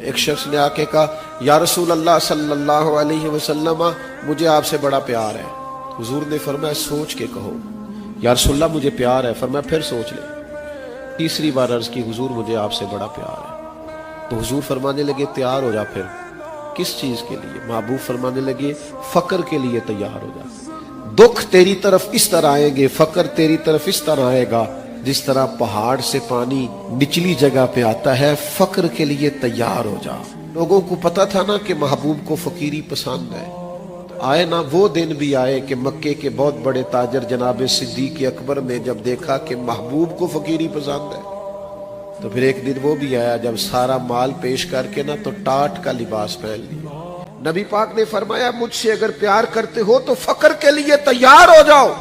ایک شخص نے آ کے کہا یا رسول اللہ صلی اللہ علیہ وسلم مجھے آپ سے بڑا پیار ہے۔ حضور نے فرمایا سوچ کے کہو۔ یا رسول اللہ مجھے پیار ہے۔ فرمایا پھر سوچ لے۔ تیسری بار عرض کی حضور مجھے آپ سے بڑا پیار ہے۔ تو حضور فرمانے لگے تیار ہو جا پھر کس چیز کے لیے؟ محبوب فرمانے لگے فقر کے لیے تیار ہو جا۔ دکھ تیری طرف اس طرح آئیں گے، فقر تیری طرف اس طرح آئے گا جس طرح پہاڑ سے پانی نچلی جگہ پہ آتا ہے، فقر کے لیے تیار ہو جا۔ لوگوں کو پتا تھا نا کہ محبوب کو فقیری پسند ہے، آئے نا وہ دن بھی آئے کہ مکے کے بہت بڑے تاجر جناب صدیق اکبر نے جب دیکھا کہ محبوب کو فقیری پسند ہے تو پھر ایک دن وہ بھی آیا جب سارا مال پیش کر کے نا تو ٹاٹ کا لباس پہن لیا۔ نبی پاک نے فرمایا مجھ سے اگر پیار کرتے ہو تو فقر کے لیے تیار ہو جاؤ۔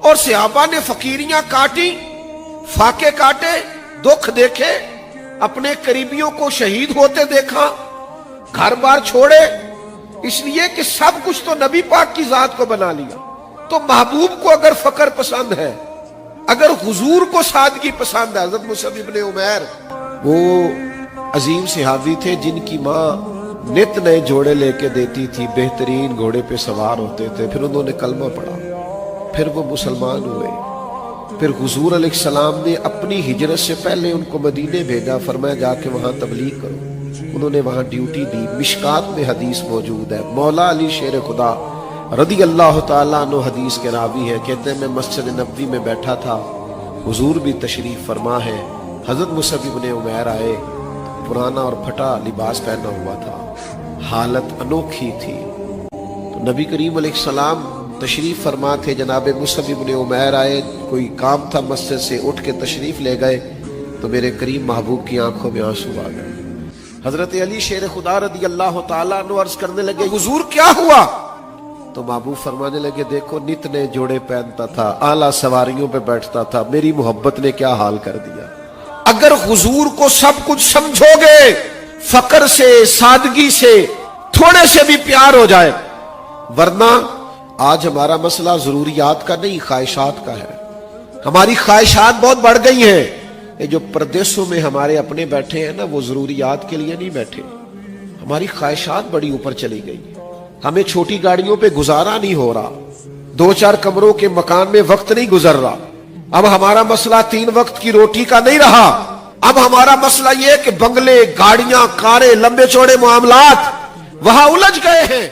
اور صحابہ نے فقیریاں کاٹی، فاقے کاٹے، دکھ دیکھے، اپنے قریبیوں کو شہید ہوتے دیکھا، گھر بار چھوڑے، اس لیے کہ سب کچھ تو نبی پاک کی ذات کو بنا لیا۔ تو محبوب کو اگر فقر پسند ہے، اگر حضور کو سادگی پسند ہے، حضرت مصعب ابن عمیر وہ عظیم صحابی تھے جن کی ماں نت نئے جوڑے لے کے دیتی تھی، بہترین گھوڑے پہ سوار ہوتے تھے، پھر انہوں نے کلمہ پڑھا، پھر وہ مسلمان ہوئے۔ پھر حضور علیہ السلام نے اپنی ہجرت سے پہلے ان کو مدینے بھیجا، فرمایا جا کے وہاں تبلیغ کرو۔ انہوں نے وہاں ڈیوٹی دی۔ مشکات میں حدیث موجود ہے، مولا علی شیر خدا رضی اللہ تعالیٰ عنہ حدیث کے راوی ہیں، کہتے ہیں میں مسجد نبوی میں بیٹھا تھا، حضور بھی تشریف فرما ہے، حضرت مصعب ابن عمیر آئے، پرانا اور پھٹا لباس پہنا ہوا تھا، حالت انوکھی تھی۔ تو نبی کریم علیہ السلام تشریف فرما تھے، جناب مصعب ابن عمیر آئے، کوئی کام تھا مسجد سے، اٹھ کے تشریف لے گئے تو میرے کریم محبوب کی آنکھوں میں آنسو آ گئے۔ حضرت علی شیر خدا رضی اللہ تعالیٰ عنہ عرض کرنے لگے حضور کیا ہوا؟ تو محبوب فرمانے لگے دیکھو نت نئے جوڑے پہنتا تھا، اعلیٰ سواریوں پہ بیٹھتا تھا، میری محبت نے کیا حال کر دیا۔ اگر حضور کو سب کچھ سمجھو گے، فقر سے، سادگی سے، تھوڑے سے بھی پیار ہو جائے، ورنہ آج ہمارا مسئلہ ضروریات کا نہیں خواہشات کا ہے۔ ہماری خواہشات بہت بڑھ گئی ہیں۔ یہ جو پردیسوں میں ہمارے اپنے بیٹھے ہیں نا وہ ضروریات کے لیے نہیں بیٹھے، ہماری خواہشات بڑی اوپر چلی گئی۔ ہمیں چھوٹی گاڑیوں پہ گزارا نہیں ہو رہا، 2-4 کمروں کے مکان میں وقت نہیں گزر رہا۔ اب ہمارا مسئلہ 3 وقت کی روٹی کا نہیں رہا، اب ہمارا مسئلہ یہ کہ بنگلے، گاڑیاں، کاریں، لمبے چوڑے معاملات، وہاں الجھ گئے ہیں۔